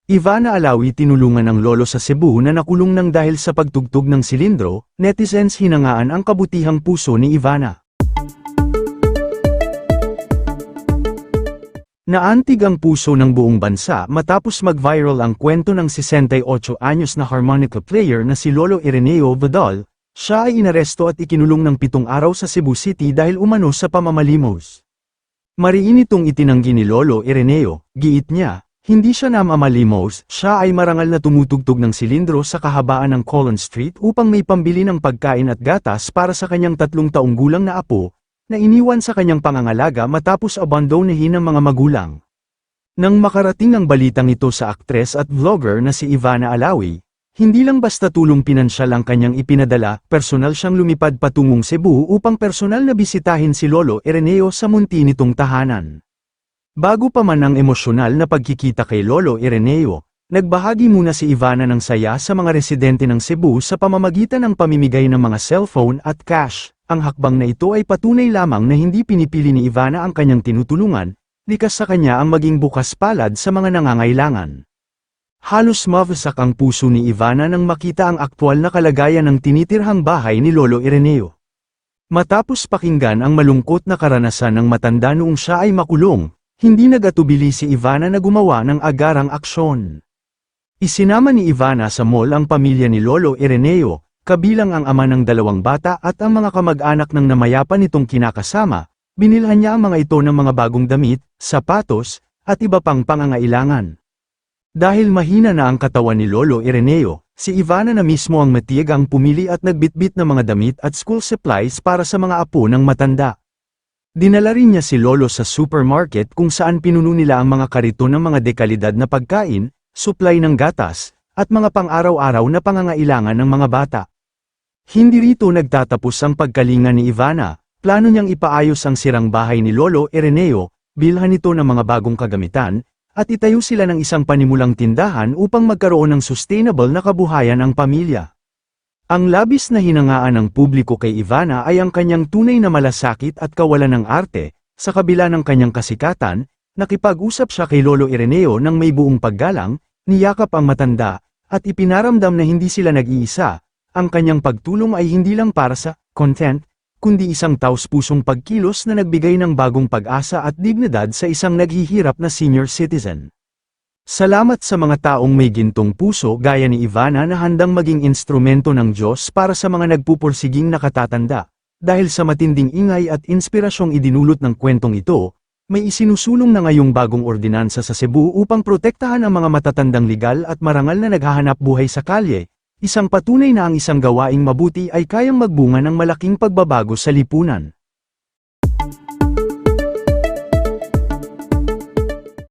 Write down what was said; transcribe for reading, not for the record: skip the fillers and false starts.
Ivana Alawi tinulungan ng lolo sa Cebu na nakulong nang dahil sa pagtugtog ng silindro, netizens hinangaan ang kabutihang puso ni Ivana. Naantig ang puso ng buong bansa matapos mag-viral ang kwento ng 68 anyos na harmonica player na si Lolo Ireneo Vidal. Siya ay inaresto at ikinulong ng 7 araw sa Cebu City dahil umano sa pamamalimos. Mariin itong itinanggi ni Lolo Ireneo, giit niya. Hindi siya namamalimos, siya ay marangal na tumutugtog ng silindro sa kahabaan ng Colon Street upang may pambili ng pagkain at gatas para sa kanyang 3 taong gulang na apo, na iniwan sa kanyang pangangalaga matapos abandonahin ng mga magulang. Nang makarating ang balitang ito sa aktres at vlogger na si Ivana Alawi, hindi lang basta tulong pinansyal ang kanyang ipinadala, personal siyang lumipad patungong Cebu upang personal na bisitahin si Lolo Ireneo sa munti nitong tahanan. Bago pa man ang emosyonal na pagkikita kay Lolo Ireneo, nagbahagi muna si Ivana ng saya sa mga residente ng Cebu sa pamamagitan ng pamimigay ng mga cellphone at cash. Ang hakbang na ito ay patunay lamang na hindi pinipili ni Ivana ang kanyang tinutulungan, likas sa kanya ang maging bukas palad sa mga nangangailangan. Halos mawasak ang puso ni Ivana nang makita ang aktwal na kalagayan ng tinitirhang bahay ni Lolo Ireneo. Matapos pakinggan ang malungkot na karanasan ng matanda noong siya ay makulong, hindi nagatubili si Ivana na gumawa ng agarang aksyon. Isinama ni Ivana sa mall ang pamilya ni Lolo Ireneo, kabilang ang ama ng 2 bata at ang mga kamag-anak ng namayapa nitong kinakasama. Binilhan niya ang mga ito ng mga bagong damit, sapatos, at iba pang pangangailangan. Dahil mahina na ang katawan ni Lolo Ireneo, si Ivana na mismo ang matiyagang pumili at nagbitbit ng mga damit at school supplies para sa mga apo ng matanda. Dinala rin niya si Lolo sa supermarket kung saan pinuno nila ang mga kariton ng mga dekalidad na pagkain, supply ng gatas, at mga pang-araw-araw na pangangailangan ng mga bata. Hindi rito nagtatapos ang pagkalinga ni Ivana, plano niyang ipaayos ang sirang bahay ni Lolo Ireneo, bilhan ito ng mga bagong kagamitan, at itayo sila ng isang panimulang tindahan upang magkaroon ng sustainable na kabuhayan ang pamilya. Ang labis na hinangaan ng publiko kay Ivana ay ang kanyang tunay na malasakit at kawalan ng arte. Sa kabila ng kanyang kasikatan, nakipag-usap siya kay Lolo Ireneo nang may buong paggalang, niyakap ang matanda, at ipinaramdam na hindi sila nag-iisa. Ang kanyang pagtulong ay hindi lang para sa content, kundi isang taos-pusong pagkilos na nagbigay ng bagong pag-asa at dignidad sa isang naghihirap na senior citizen. Salamat sa mga taong may gintong puso gaya ni Ivana na handang maging instrumento ng Diyos para sa mga nagpupursiging nakatatanda. Dahil sa matinding ingay at inspirasyong idinulot ng kwentong ito, may isinusulong na ngayong bagong ordinansa sa Cebu upang protektahan ang mga matatandang legal at marangal na naghahanap buhay sa kalye, isang patunay na ang isang gawaing mabuti ay kayang magbunga ng malaking pagbabago sa lipunan.